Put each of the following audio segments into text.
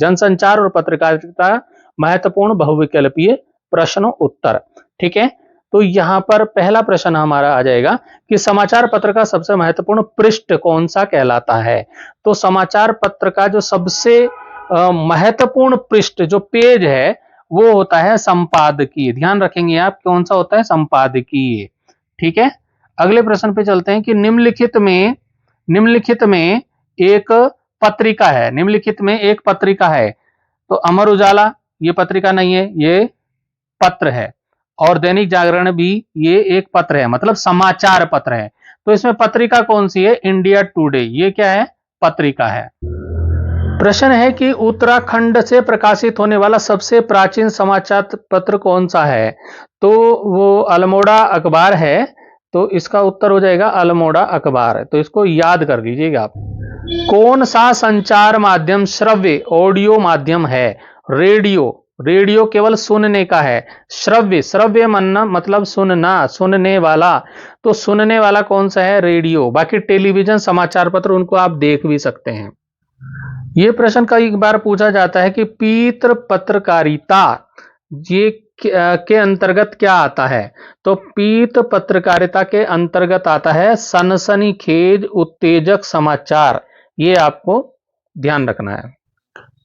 जनसंचार और पत्रकारिता महत्वपूर्ण बहुविकल्पीय प्रश्नों उत्तर। ठीक है, तो यहां पर पहला प्रश्न हमारा आ जाएगा कि समाचार पत्र का सबसे महत्वपूर्ण पृष्ठ कौन सा कहलाता है। तो समाचार पत्र का जो सबसे महत्वपूर्ण पृष्ठ जो पेज है वो होता है संपादकीय। ध्यान रखेंगे आप, कौन सा होता है, संपादकीय। ठीक है, अगले प्रश्न पे चलते हैं कि निम्नलिखित में एक पत्रिका है, निम्नलिखित में एक पत्रिका है। तो अमर उजाला ये पत्रिका नहीं है, ये पत्र है, और दैनिक जागरण भी ये एक पत्र है, मतलब समाचार पत्र है। तो इसमें पत्रिका कौन सी है, इंडिया टुडे, ये क्या है, पत्रिका है। प्रश्न है कि उत्तराखंड से प्रकाशित होने वाला सबसे प्राचीन समाचार पत्र कौन सा है। तो वो अल्मोड़ा अखबार है, तो इसका उत्तर हो जाएगा अल्मोड़ा अखबार। तो इसको याद कर लीजिएगा आप। कौन सा संचार माध्यम श्रव्य ऑडियो माध्यम है। रेडियो केवल सुनने का है, श्रव्य मनना मतलब सुनना, सुनने वाला, तो सुनने वाला कौन सा है, रेडियो। बाकी टेलीविजन समाचार पत्र उनको आप देख भी सकते हैं। ये प्रश्न कई बार पूछा जाता है कि पीतृ पत्रकारिता ये के अंतर्गत क्या आता है। तो पीतृ पत्रकारिता के अंतर्गत आता है सनसनीखेज उत्तेजक समाचार, ये आपको ध्यान रखना है।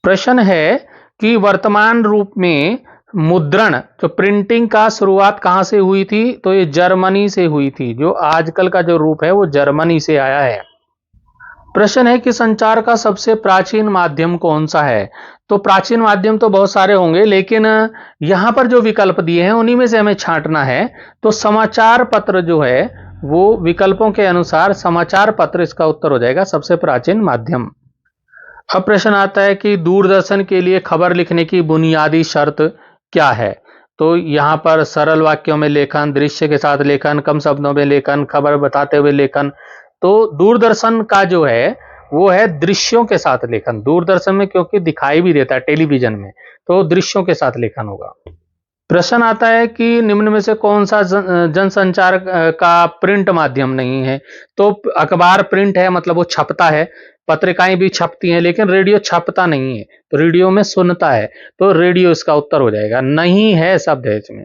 प्रश्न है कि वर्तमान रूप में मुद्रण जो प्रिंटिंग का शुरुआत कहां से हुई थी। तो ये जर्मनी से हुई थी, जो आजकल का जो रूप है वो जर्मनी से आया है। प्रश्न है कि संचार का सबसे प्राचीन माध्यम कौन सा है। तो प्राचीन माध्यम तो बहुत सारे होंगे, लेकिन यहां पर जो विकल्प दिए हैं उन्हीं में से हमें छांटना है। तो समाचार पत्र जो है वो विकल्पों के अनुसार समाचार पत्र इसका उत्तर हो जाएगा सबसे प्राचीन माध्यम। अब प्रश्न आता है कि दूरदर्शन के लिए खबर लिखने की बुनियादी शर्त क्या है। तो यहां पर सरल वाक्यों में लेखन, दृश्य के साथ लेखन, कम शब्दों में लेखन, खबर बताते हुए लेखन। तो दूरदर्शन का जो है वो है दृश्यों के साथ लेखन। दूरदर्शन में क्योंकि दिखाई भी देता है टेलीविजन में, तो दृश्यों के साथ लेखन होगा। प्रश्न आता है कि निम्न में से कौन सा जनसंचार का प्रिंट माध्यम नहीं है। तो अखबार प्रिंट है, मतलब वो छपता है, पत्रिकाएं भी छपती हैं, लेकिन रेडियो छपता नहीं है, तो रेडियो में सुनता है, तो रेडियो इसका उत्तर हो जाएगा, नहीं है शब्द है इसमें।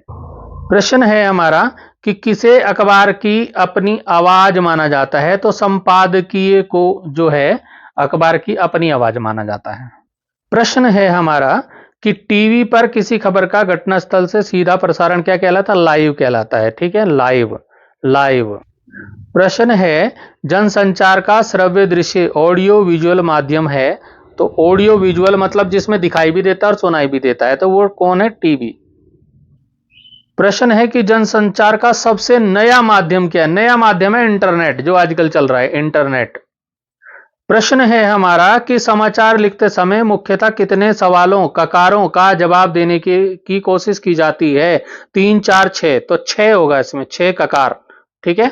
प्रश्न है हमारा कि किसे अखबार की अपनी आवाज माना जाता है। तो संपादकीय को जो है अखबार की अपनी आवाज माना जाता है। प्रश्न है हमारा कि टीवी पर किसी खबर का घटनास्थल से सीधा प्रसारण क्या कहलाता है, लाइव कहलाता है। ठीक है, लाइव। प्रश्न है जनसंचार का श्रव्य दृश्य ऑडियो विजुअल माध्यम है। तो ऑडियो विजुअल मतलब जिसमें दिखाई भी देता है और सुनाई भी देता है, तो वो कौन है, टीवी। प्रश्न है कि जनसंचार का सबसे नया माध्यम क्या है। नया माध्यम है इंटरनेट, जो आजकल चल रहा है, इंटरनेट। प्रश्न है हमारा कि समाचार लिखते समय मुख्यतः कितने सवालों ककारों का जवाब देने की कोशिश की जाती है। 3, 4, 6, तो 6 होगा इसमें, 6 ककार। ठीक है।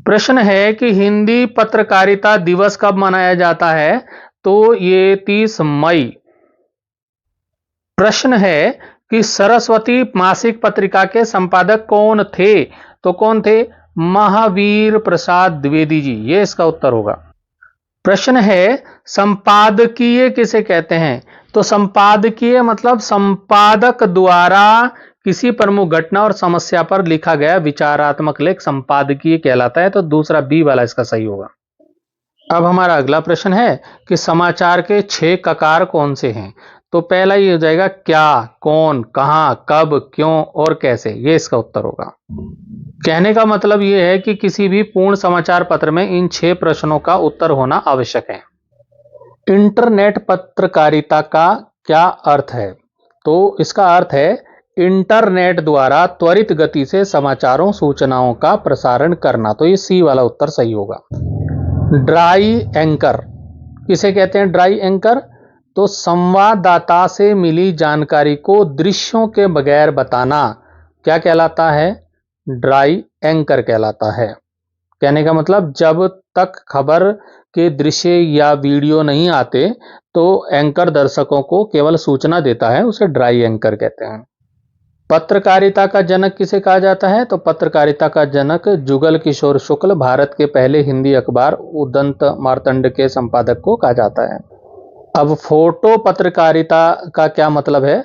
प्रश्न है कि हिंदी पत्रकारिता दिवस कब मनाया जाता है। तो ये 30 मई। प्रश्न है कि सरस्वती मासिक पत्रिका के संपादक कौन थे। तो कौन थे, महावीर प्रसाद द्विवेदी जी, ये इसका उत्तर होगा। प्रश्न है संपादकीय किसे कहते हैं। तो संपादकीय मतलब संपादक द्वारा किसी प्रमुख घटना और समस्या पर लिखा गया विचारात्मक लेख संपादकीय कहलाता है। तो दूसरा बी वाला इसका सही होगा। अब हमारा अगला प्रश्न है कि समाचार के 6 ककार कौन से हैं। तो पहला ये हो जाएगा क्या, कौन, कहां, कब, क्यों और कैसे, ये इसका उत्तर होगा। कहने का मतलब ये है कि किसी भी पूर्ण समाचार पत्र में इन 6 प्रश्नों का उत्तर होना आवश्यक है। इंटरनेट पत्रकारिता का क्या अर्थ है। तो इसका अर्थ है इंटरनेट द्वारा त्वरित गति से समाचारों सूचनाओं का प्रसारण करना। तो ये सी वाला उत्तर सही होगा। ड्राई एंकर किसे कहते हैं, ड्राई एंकर। तो संवाददाता से मिली जानकारी को दृश्यों के बगैर बताना क्या कहलाता है, ड्राई एंकर कहलाता है। कहने का मतलब जब तक खबर के दृश्य या वीडियो नहीं आते तो एंकर दर्शकों को केवल सूचना देता है, उसे ड्राई एंकर कहते हैं। पत्रकारिता का जनक किसे कहा जाता है। तो पत्रकारिता का जनक जुगल किशोर शुक्ल, भारत के पहले हिंदी अखबार उदंत मार्तंड के संपादक को कहा जाता है। अब फोटो पत्रकारिता का क्या मतलब है,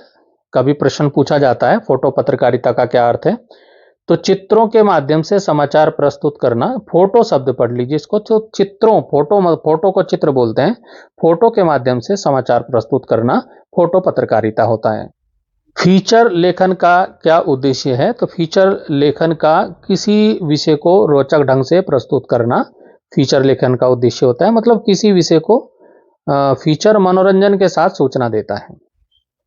कभी प्रश्न पूछा जाता है फोटो पत्रकारिता का क्या अर्थ है। तो चित्रों के माध्यम से समाचार प्रस्तुत करना, फोटो शब्द पढ़ लीजिए इसको, तो चित्रों, फोटो को चित्र बोलते हैं, फोटो के माध्यम से समाचार प्रस्तुत करना फोटो पत्रकारिता होता है। फीचर लेखन का क्या उद्देश्य है, तो फीचर लेखन का किसी विषय को रोचक ढंग से प्रस्तुत करना फीचर लेखन का उद्देश्य होता है। मतलब किसी विषय को फीचर मनोरंजन के साथ सूचना देता है।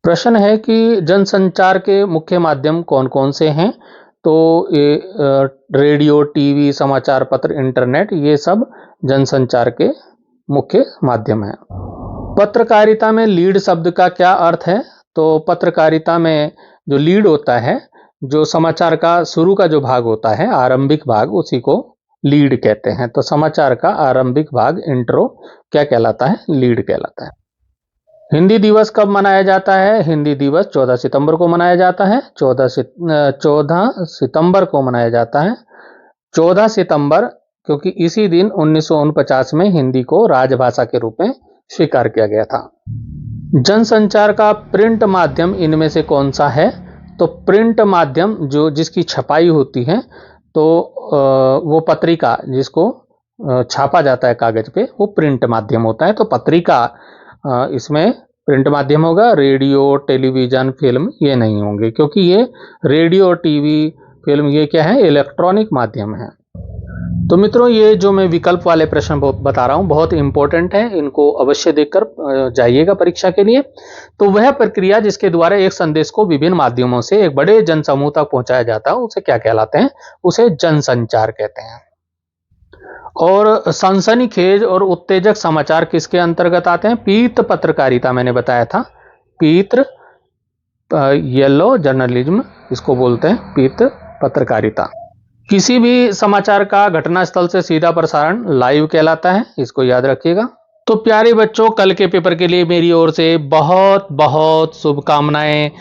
प्रश्न है कि जनसंचार के मुख्य माध्यम कौन कौन से हैं, तो ये रेडियो, टीवी, समाचार पत्र, इंटरनेट, ये सब जनसंचार के मुख्य माध्यम हैं। पत्रकारिता में लीड शब्द का क्या अर्थ है, तो पत्रकारिता में जो लीड होता है, जो समाचार का शुरू का जो भाग होता है, आरंभिक भाग, उसी को लीड कहते हैं। तो समाचार का आरंभिक भाग, इंट्रो, क्या कहलाता है, लीड कहलाता है। हिंदी दिवस कब मनाया जाता है, हिंदी दिवस 14 सितंबर को मनाया जाता है। 14 सितंबर को मनाया जाता है। 14 सितंबर क्योंकि इसी दिन 1949 में हिंदी को राजभाषा के रूप में स्वीकार किया गया था। जनसंचार का प्रिंट माध्यम इनमें से कौन सा है, तो प्रिंट माध्यम जो जिसकी छपाई होती है, तो वो पत्रिका जिसको छापा जाता है कागज पे, वो प्रिंट माध्यम होता है। तो पत्रिका इसमें प्रिंट माध्यम होगा। रेडियो, टेलीविजन, फिल्म ये नहीं होंगे, क्योंकि ये रेडियो, टीवी, फिल्म ये क्या है, इलेक्ट्रॉनिक माध्यम है। तो मित्रों, ये जो मैं विकल्प वाले प्रश्न बता रहा हूं बहुत इंपॉर्टेंट है, इनको अवश्य देखकर जाइएगा परीक्षा के लिए। तो वह प्रक्रिया जिसके द्वारा एक संदेश को विभिन्न माध्यमों से एक बड़े जनसमूह तक पहुंचाया जाता है, उसे क्या कहलाते हैं, उसे जनसंचार कहते हैं। और सनसनीखेज और उत्तेजक समाचार किसके अंतर्गत आते हैं, पीत पत्रकारिता मैंने बताया था, पीत येलो जर्नलिज्म इसको बोलते हैं, पीत पत्रकारिता। किसी भी समाचार का घटनास्थल से सीधा प्रसारण लाइव कहलाता है, इसको याद रखिएगा। तो प्यारे बच्चों, कल के पेपर के लिए मेरी ओर से बहुत बहुत शुभकामनाएं।